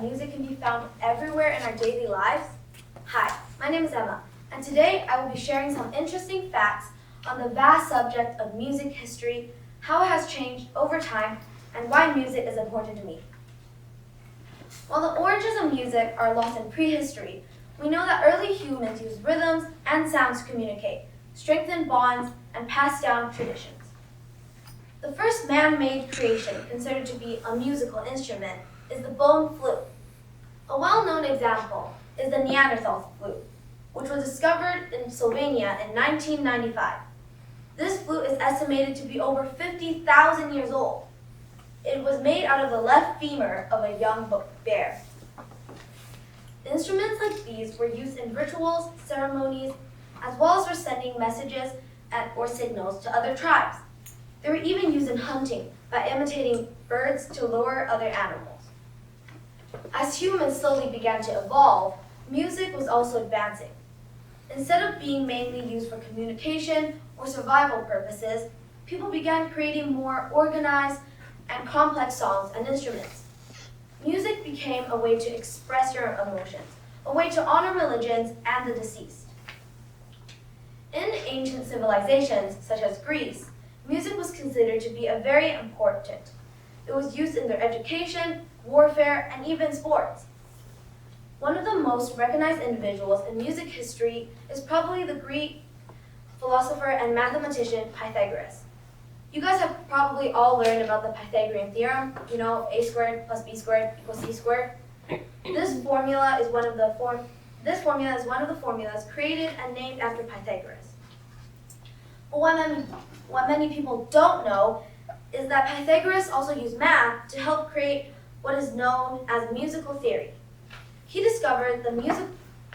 that music can be found everywhere in our daily lives? Hi, my name is Emma, and today I will be sharing some interesting facts on the vast subject of music history, how it has changed over time, and why music is important to me. While the origins of music are lost in prehistory, we know that early humans used rhythms and sounds to communicate, strengthen bonds, and pass down traditions. The first man-made creation considered to be a musical instrument is the bone flute. A well-known example is the Neanderthal flute, which was discovered in Slovenia in 1995. This flute is estimated to be over 50,000 years old. It was made out of the left femur of a young bear. Instruments like these were used in rituals, ceremonies, as well as for sending messages or signals to other tribes. They were even used in hunting by imitating birds to lure other animals. As humans slowly began to evolve, music was also advancing. Instead of being mainly used for communication or survival purposes, people began creating more organized and complex songs and instruments. Music became a way to express your emotions, a way to honor religions and the deceased. In ancient civilizations, such as Greece, music was considered to be very important. It was used in their education, warfare, and even sports. One of the most recognized individuals in music history is probably the Greek philosopher and mathematician Pythagoras. You guys have probably all learned about the Pythagorean theorem, a squared plus b squared equals c squared. This formula is one of the formulas created and named after Pythagoras. But what many people don't know is that Pythagoras also used math to help create what is known as musical theory. He discovered the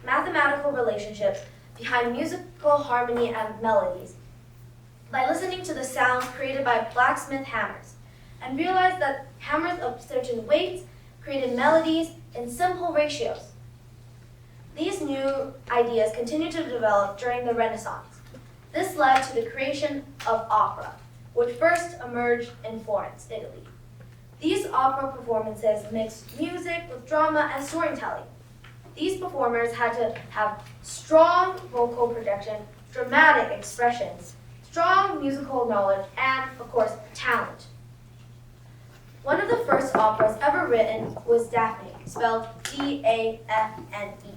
mathematical relationships behind musical harmony and melodies by listening to the sounds created by blacksmith hammers, and realized that hammers of certain weights created melodies in simple ratios. These new ideas continued to develop during the Renaissance. This led to the creation of opera, which first emerged in Florence, Italy. These opera performances mixed music with drama and storytelling. These performers had to have strong vocal projection, dramatic expressions, strong musical knowledge, and, of course, talent. One of the first operas ever written was Daphne, spelled D-A-F-N-E.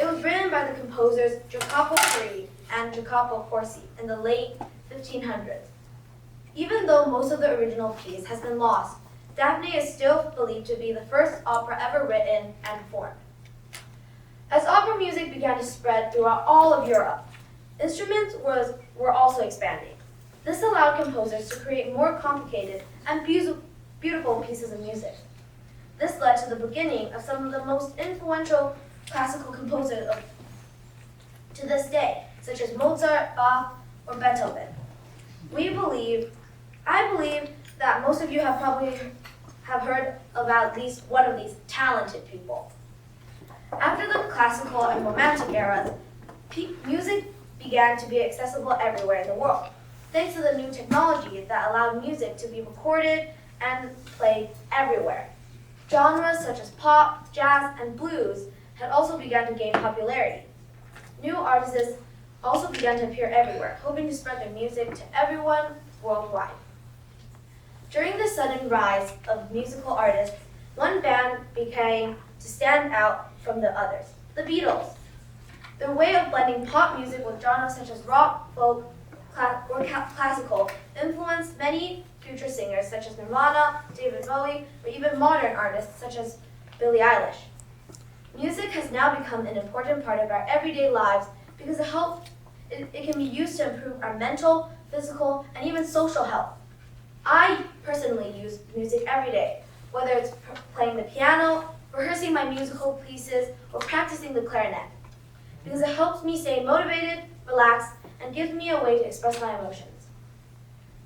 It was written by the composers Jacopo III and Jacopo Corsi in the late 1500s. Even though most of the original piece has been lost, Daphne is still believed to be the first opera ever written and performed. As opera music began to spread throughout all of Europe, instruments were also expanding. This allowed composers to create more complicated and beautiful pieces of music. This led to the beginning of some of the most influential classical composers to this day, such as Mozart, Bach, or Beethoven. I believe that most of you have probably heard about at least one of these talented people. After the classical and romantic eras, music began to be accessible everywhere in the world, thanks to the new technology that allowed music to be recorded and played everywhere. Genres such as pop, jazz, and blues had also begun to gain popularity. New artists also began to appear everywhere, hoping to spread their music to everyone worldwide. During the sudden rise of musical artists, one band began to stand out from the others, the Beatles. Their way of blending pop music with genres such as rock, folk, or classical influenced many future singers such as Nirvana, David Bowie, or even modern artists such as Billie Eilish. Music has now become an important part of our everyday lives because it can be used to improve our mental, physical, and even social health. I personally use music every day, whether it's playing the piano, rehearsing my musical pieces, or practicing the clarinet, because it helps me stay motivated, relaxed, and gives me a way to express my emotions.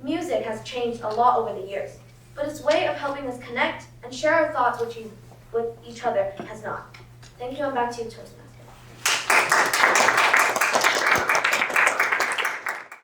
Music has changed a lot over the years, but its way of helping us connect and share our thoughts with each other has not. Thank you, and back to you, Toastmaster.